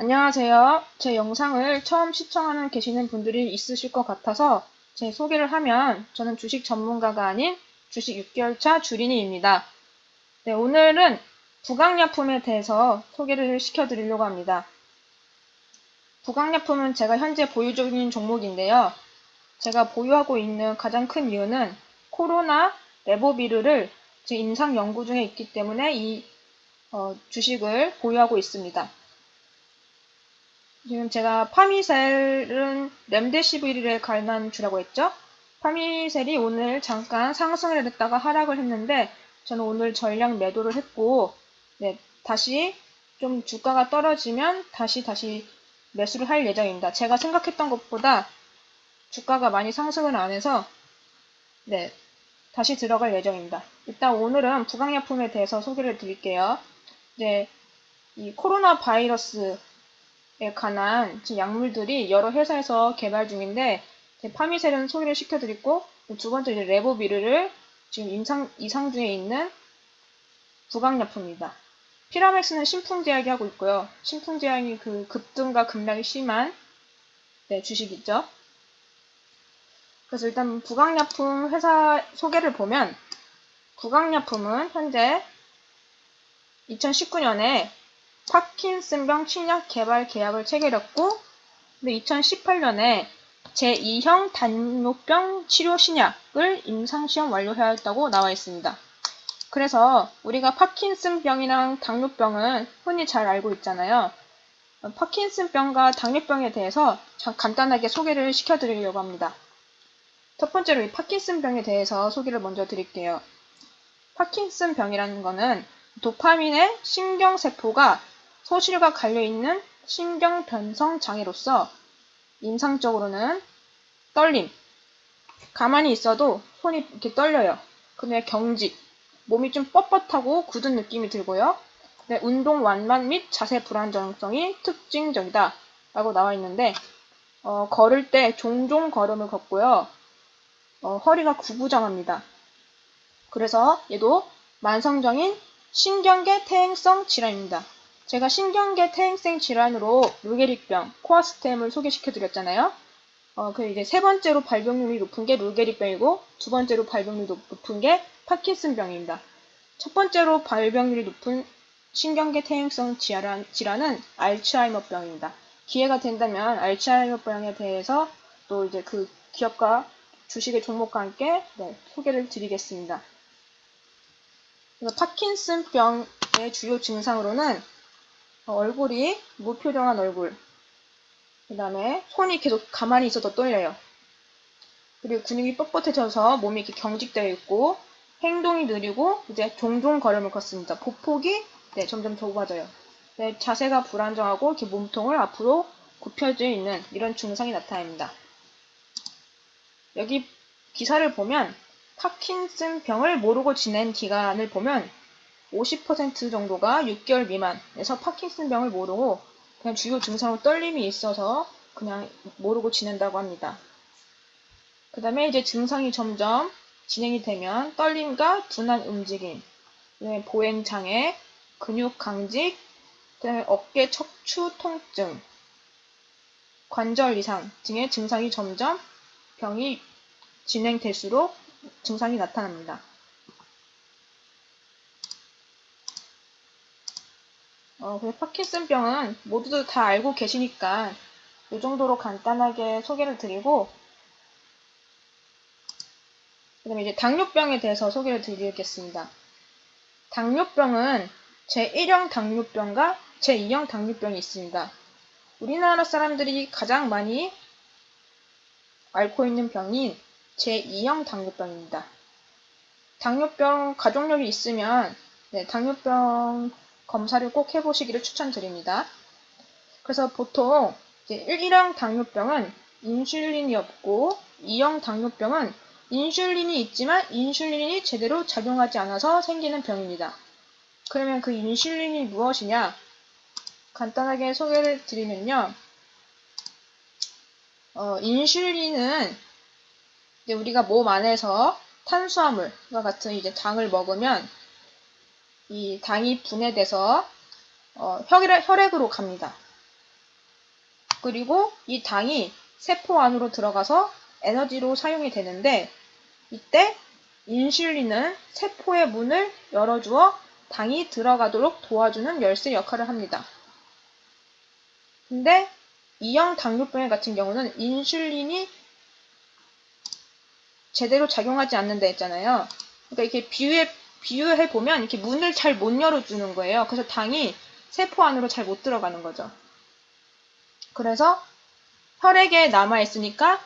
안녕하세요. 제 영상을 처음 시청하는 계시는 분들이 있으실 것 같아서 제 소개를 하면 저는 주식 전문가가 아닌 주식 6개월차 주린이입니다. 네, 오늘은 부강약품에 대해서 소개를 시켜드리려고 합니다. 부강약품은 제가 현재 보유 중인 종목인데요. 제가 보유하고 있는 가장 큰 이유는 코로나 레보비르를 제 임상 연구 중에 있기 때문에 이 주식을 보유하고 있습니다. 지금 제가 파미셀은 렘데시비르에 관한 주라고 했죠? 파미셀이 오늘 잠깐 상승을 했다가 하락을 했는데 저는 오늘 전량 매도를 했고 다시 좀 주가가 떨어지면 다시 매수를 할 예정입니다. 제가 생각했던 것보다 주가가 많이 상승을 안 해서 다시 들어갈 예정입니다. 일단 오늘은 부강약품에 대해서 소개를 드릴게요. 이 코로나 바이러스 에 관한 약물들이 여러 회사에서 개발 중인데 파미셀은 소개를 시켜드리고 두 번째 이제 레보비르를 지금 이상 중에 있는 부강약품입니다. 피라맥스는 신풍제약이 하고 있고요. 신풍제약이 그 급등과 급락이 심한 주식이죠. 그래서 일단 부강약품 회사 소개를 보면 부강약품은 현재 2019년에 파킨슨병 신약 개발 계약을 체결했고 2018년에 제2형 당뇨병 치료 신약을 임상시험 완료하였다고 나와 있습니다. 그래서 우리가 파킨슨병이랑 당뇨병은 흔히 잘 알고 있잖아요. 파킨슨병과 당뇨병에 대해서 간단하게 소개를 시켜드리려고 합니다. 첫 번째로 이 파킨슨병에 대해서 소개를 먼저 드릴게요. 파킨슨병이라는 거는 도파민의 신경세포가 소실과 갈려있는 신경변성 장애로서 임상적으로는 떨림, 가만히 있어도 손이 이렇게 떨려요. 그다음에 경직, 몸이 좀 뻣뻣하고 굳은 느낌이 들고요. 운동 완만 및 자세 불안정성이 특징적이다 라고 나와 있는데 걸을 때 종종 걸음을 걷고요. 허리가 구부정합니다. 그래서 얘도 만성적인 신경계 퇴행성 질환입니다. 제가 신경계 퇴행성 질환으로 루게릭병, 코아스템을 소개시켜드렸잖아요. 이제 세 번째로 발병률이 높은 게 루게릭병이고 두 번째로 발병률이 높은 게 파킨슨병입니다. 첫 번째로 발병률이 높은 신경계 퇴행성 질환은 알츠하이머병입니다. 기회가 된다면 알츠하이머병에 대해서 또 이제 그 기업과 주식의 종목과 함께 소개를 드리겠습니다. 그래서 파킨슨병의 주요 증상으로는 얼굴이 무표정한 얼굴, 그 다음에 손이 계속 가만히 있어도 떨려요. 그리고 근육이 뻣뻣해져서 몸이 이렇게 경직되어 있고 행동이 느리고 이제 종종 걸음을 걷습니다. 보폭이 점점 좁아져요. 자세가 불안정하고 이렇게 몸통을 앞으로 굽혀져 있는 이런 증상이 나타납니다. 여기 기사를 보면 파킨슨병을 모르고 지낸 기간을 보면 50% 정도가 6개월 미만에서 파킨슨병을 모르고 그냥 주요 증상으로 떨림이 있어서 그냥 모르고 지낸다고 합니다. 그 다음에 이제 증상이 점점 진행이 되면 떨림과 둔한 움직임, 보행장애, 근육 강직, 그다음에 어깨 척추 통증, 관절 이상 등의 증상이 점점 병이 진행될수록 증상이 나타납니다. 그래서 파킨슨병은 모두들 다 알고 계시니까 이 정도로 간단하게 소개를 드리고 그 다음에 이제 당뇨병에 대해서 소개를 드리겠습니다. 당뇨병은 제1형 당뇨병과 제2형 당뇨병이 있습니다. 우리나라 사람들이 가장 많이 앓고 있는 병인 제2형 당뇨병입니다. 당뇨병 가족력이 있으면 당뇨병 검사를 꼭 해보시기를 추천드립니다. 그래서 보통 1형 당뇨병은 인슐린이 없고 2형 당뇨병은 인슐린이 있지만 인슐린이 제대로 작용하지 않아서 생기는 병입니다. 그러면 그 인슐린이 무엇이냐? 간단하게 소개를 드리면요. 인슐린은 이제 우리가 몸 안에서 탄수화물과 같은 이제 당을 먹으면 이 당이 분해돼서 혈액으로 갑니다. 그리고 이 당이 세포 안으로 들어가서 에너지로 사용이 되는데 이때 인슐린은 세포의 문을 열어주어 당이 들어가도록 도와주는 열쇠 역할을 합니다. 근데 E형 당뇨병 같은 경우는 인슐린이 제대로 작용하지 않는다 했잖아요. 그러니까 이렇게 비유해 보면 이렇게 문을 잘 못 열어주는 거예요. 그래서 당이 세포 안으로 잘 못 들어가는 거죠. 그래서 혈액에 남아있으니까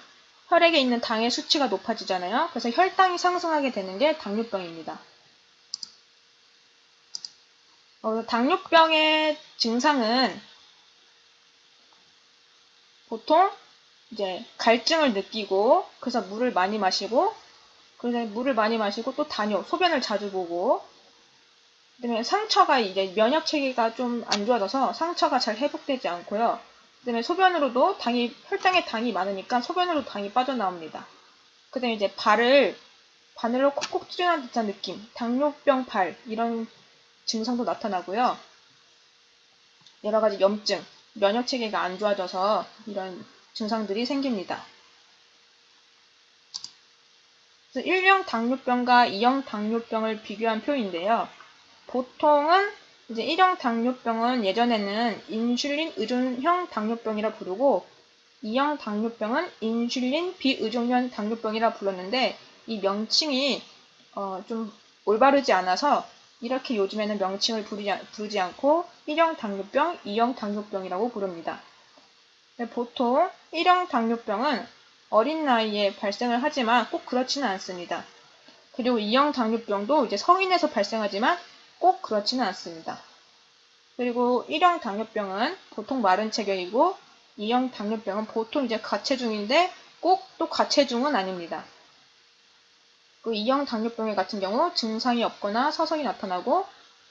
혈액에 있는 당의 수치가 높아지잖아요. 그래서 혈당이 상승하게 되는 게 당뇨병입니다. 당뇨병의 증상은 보통 이제 갈증을 느끼고 그래서 물을 많이 마시고 또 소변을 자주 보고 그다음에 상처가 이제 면역 체계가 좀 안 좋아져서 상처가 잘 회복되지 않고요. 그다음에 소변으로도 혈당에 당이 많으니까 소변으로 당이 빠져나옵니다. 그다음에 이제 바늘로 콕콕 찌르는 듯한 느낌, 당뇨병 발 이런 증상도 나타나고요. 여러 가지 염증, 면역 체계가 안 좋아져서 이런 증상들이 생깁니다. 그래서 1형 당뇨병과 2형 당뇨병을 비교한 표인데요. 보통은 이제 1형 당뇨병은 예전에는 인슐린 의존형 당뇨병이라 부르고 2형 당뇨병은 인슐린 비의존형 당뇨병이라 불렀는데 이 명칭이 좀 올바르지 않아서 이렇게 요즘에는 명칭을 부르지 않고 1형 당뇨병, 2형 당뇨병이라고 부릅니다. 보통 1형 당뇨병은 어린 나이에 발생을 하지만 꼭 그렇지는 않습니다. 그리고 2형 당뇨병도 이제 성인에서 발생하지만 꼭 그렇지는 않습니다. 그리고 1형 당뇨병은 보통 마른 체격이고 2형 당뇨병은 보통 이제 과체중인데 꼭 또 과체중은 아닙니다. 그 2형 당뇨병 같은 경우 증상이 없거나 서서히 나타나고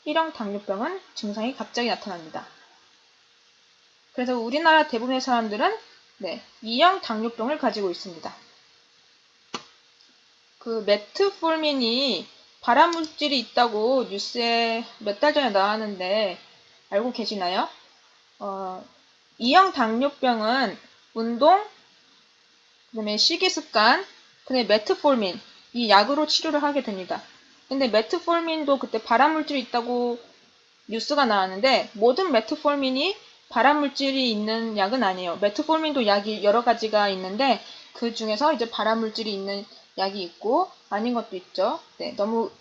1형 당뇨병은 증상이 갑자기 나타납니다. 그래서 우리나라 대부분의 사람들은 2형 당뇨병을 가지고 있습니다. 그 메트폴민이 발암물질이 있다고 뉴스에 몇 달 전에 나왔는데 알고 계시나요? 2형 당뇨병은 운동, 그다음에 식이습관, 그다음에 메트폴민 이 약으로 치료를 하게 됩니다. 근데 메트폴민도 그때 발암물질이 있다고 뉴스가 나왔는데 모든 메트폴민이 발암물질이 있는 약은 아니에요. 메트폴민도 약이 여러 가지가 있는데 그 중에서 이제 발암물질이 있는 약이 있고 아닌 것도 있죠. 너무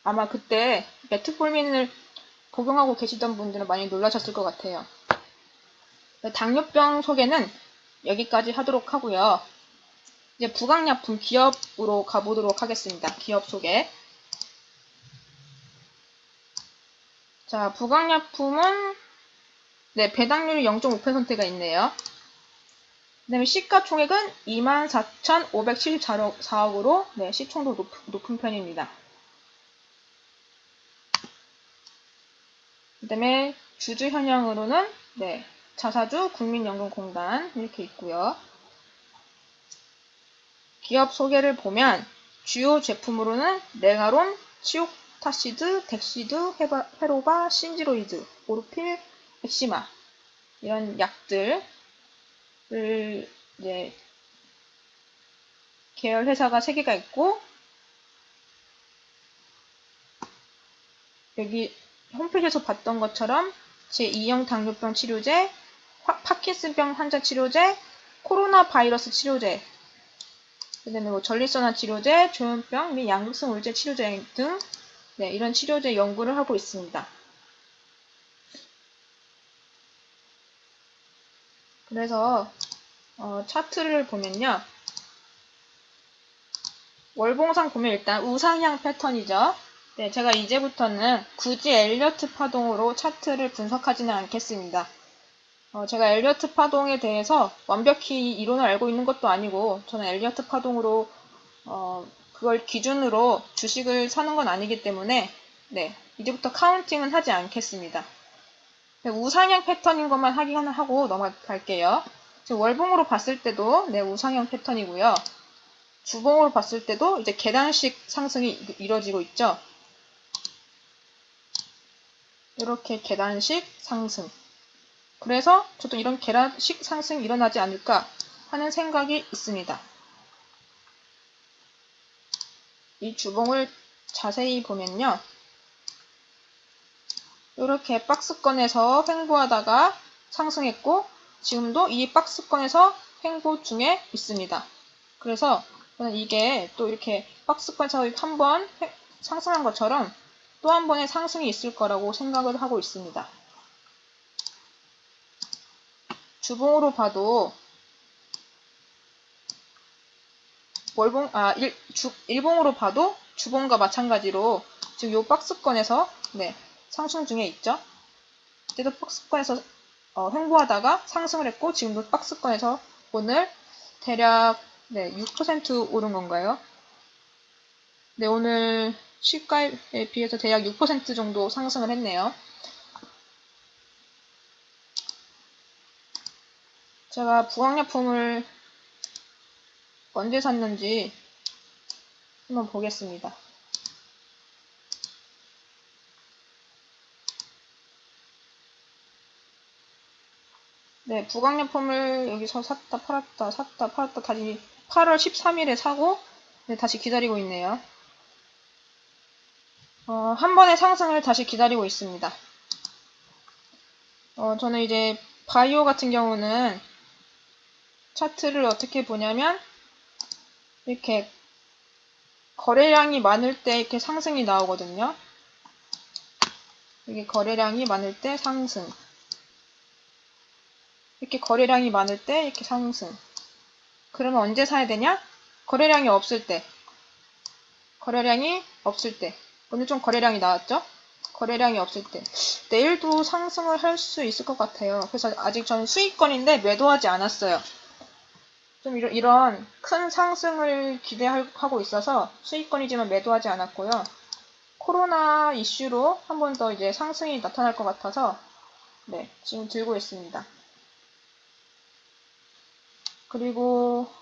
아마 그때 메트폴민을 복용하고 계시던 분들은 많이 놀라셨을 것 같아요. 당뇨병 소개는 여기까지 하도록 하고요. 이제 부강약품 기업으로 가보도록 하겠습니다. 기업 소개. 자, 부강약품은 배당률이 0.5%가 있네요. 그 다음에 시가총액은 24,574억으로 시총도 높은 편입니다. 그 다음에 주주 현황으로는 자사주, 국민연금공단 이렇게 있고요. 기업 소개를 보면 주요 제품으로는 네가론, 치옥타시드, 덱시드, 헤로바, 신지로이드, 오르필, 엑시마 이런 약들을 계열 회사가 3개가 있고 여기 홈페이지에서 봤던 것처럼 제2형 당뇨병 치료제, 파킨슨병 환자 치료제, 코로나 바이러스 치료제, 그 다음에 전립선암 치료제, 조현병 및 양극성 울제 치료제 등 이런 치료제 연구를 하고 있습니다. 그래서 차트를 보면요. 월봉상 보면 일단 우상향 패턴이죠. 제가 이제부터는 굳이 엘리어트 파동으로 차트를 분석하지는 않겠습니다. 제가 엘리어트 파동에 대해서 완벽히 이론을 알고 있는 것도 아니고 저는 엘리어트 파동으로 그걸 기준으로 주식을 사는 건 아니기 때문에 이제부터 카운팅은 하지 않겠습니다. 우상향 패턴인 것만 확인을 하고 넘어갈게요. 월봉으로 봤을 때도 우상향 패턴이고요. 주봉으로 봤을 때도 이제 계단식 상승이 이루어지고 있죠. 이렇게 계단식 상승. 그래서 저도 이런 계란식 상승이 일어나지 않을까 하는 생각이 있습니다. 이 주봉을 자세히 보면요. 이렇게 박스권에서 횡보하다가 상승했고 지금도 이 박스권에서 횡보 중에 있습니다. 그래서 저는 이게 또 이렇게 박스권에서 한번 상승한 것처럼 또 한 번의 상승이 있을 거라고 생각을 하고 있습니다. 주봉으로 봐도 일봉으로 봐도 주봉과 마찬가지로 지금 이 박스권에서 상승 중에 있죠. 그때도 박스권에서 횡보하다가 상승을 했고 지금도 박스권에서 오늘 대략 6% 오른 건가요? 네, 오늘 시가에 비해서 대략 6% 정도 상승을 했네요. 제가 부강약품을 언제 샀는지 한번 보겠습니다. 네, 부강약품을 여기서 샀다 팔았다 다시 8월 13일에 사고 다시 기다리고 있네요. 한 번의 상승을 다시 기다리고 있습니다. 저는 이제 바이오 같은 경우는 차트를 어떻게 보냐면 이렇게 거래량이 많을 때 이렇게 상승이 나오거든요. 이게 거래량이 많을 때 상승. 이렇게 거래량이 많을 때 이렇게 상승. 그러면 언제 사야 되냐? 거래량이 없을 때. 오늘 좀 거래량이 나왔죠? 거래량이 없을 때. 내일도 상승을 할 수 있을 것 같아요. 그래서 아직 저는 수익권인데 매도하지 않았어요. 좀 이런 큰 상승을 기대하고 있어서 수익권이지만 매도하지 않았고요. 코로나 이슈로 한 번 더 이제 상승이 나타날 것 같아서 지금 들고 있습니다. 그리고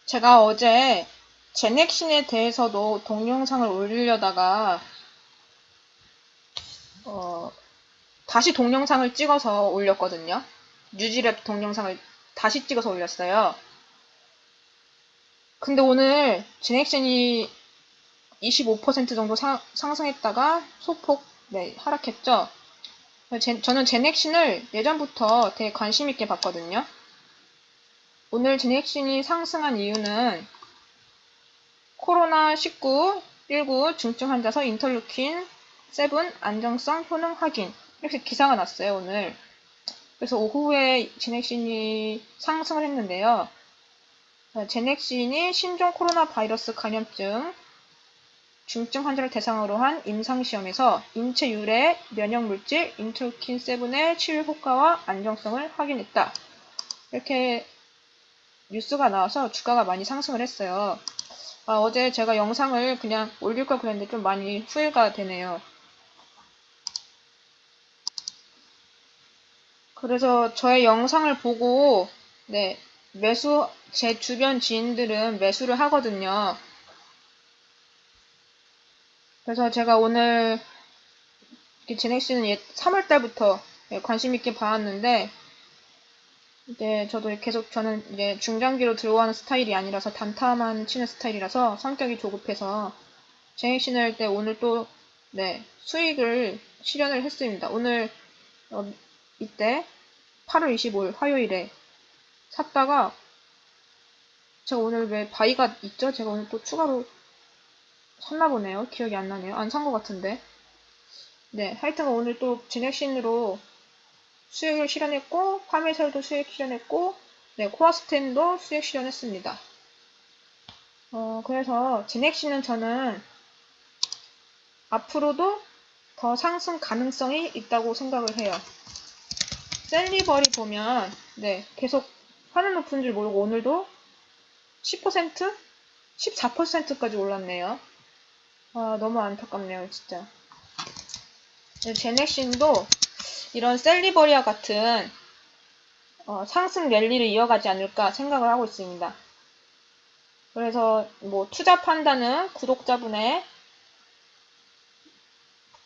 제가 어제 제넥신에 대해서도 동영상을 올리려다가 다시 동영상을 찍어서 올렸거든요. 뉴지랩 동영상을 다시 찍어서 올렸어요. 근데 오늘 제넥신이 25% 정도 상승했다가 소폭 하락했죠. 저는 제넥신을 예전부터 되게 관심 있게 봤거든요. 오늘 제넥신이 상승한 이유는 코로나19 중증 환자서 인터루킨 7 안정성 효능 확인 이렇게 기사가 났어요, 오늘. 그래서 오후에 제넥신이 상승을 했는데요. 제넥신이 신종 코로나 바이러스 감염증 중증 환자를 대상으로 한 임상시험에서 인체 유래 면역물질 인터루킨 7의 치료 효과와 안정성을 확인했다. 이렇게 뉴스가 나와서 주가가 많이 상승을 했어요. 어제 제가 영상을 그냥 올릴 걸 그랬는데 좀 많이 후회가 되네요. 그래서 저의 영상을 보고 제 주변 지인들은 매수를 하거든요. 그래서 제가 오늘 제넥신은 3월달부터 관심 있게 봐왔는데 이제 저도 계속 저는 이제 중장기로 들어가는 스타일이 아니라서 단타만 치는 스타일이라서 성격이 조급해서 제넥신을 할 때 오늘 또 수익을 실현을 했습니다. 오늘 이때 8월 25일 화요일에 샀다가 제가 오늘 왜 바이가 있죠? 제가 오늘 또 추가로 샀나 보네요. 기억이 안 나네요. 안 산 것 같은데. 하여튼 오늘 또 제넥신으로 수익을 실현했고 파메설도 수익 실현했고 코아스텐도 수익 실현했습니다. 그래서 제넥신은 저는 앞으로도 더 상승 가능성이 있다고 생각을 해요. 셀리버리 보면 계속 하늘 높은 줄 모르고 오늘도 10%? 14%까지 올랐네요. 너무 안타깝네요, 진짜. 제넥신도 이런 셀리버리와 같은 상승 랠리를 이어가지 않을까 생각을 하고 있습니다. 그래서 투자 판단은 구독자분의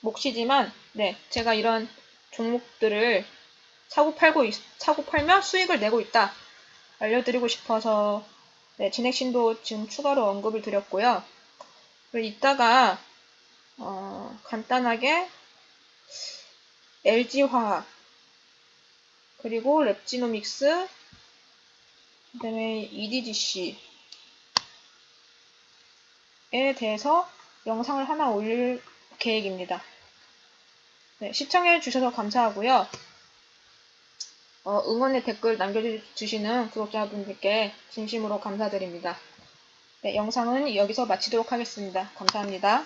몫이지만 네, 제가 이런 종목들을 사고 팔며 수익을 내고 있다. 알려드리고 싶어서 네, 진액신도 지금 추가로 언급을 드렸고요. 그리고 이따가 간단하게 LG화학 그리고 랩지노믹스 그다음에 EDGC에 대해서 영상을 하나 올릴 계획입니다. 네, 시청해 주셔서 감사하고요. 응원의 댓글 남겨주시는 구독자분들께 진심으로 감사드립니다. 네, 영상은 여기서 마치도록 하겠습니다. 감사합니다.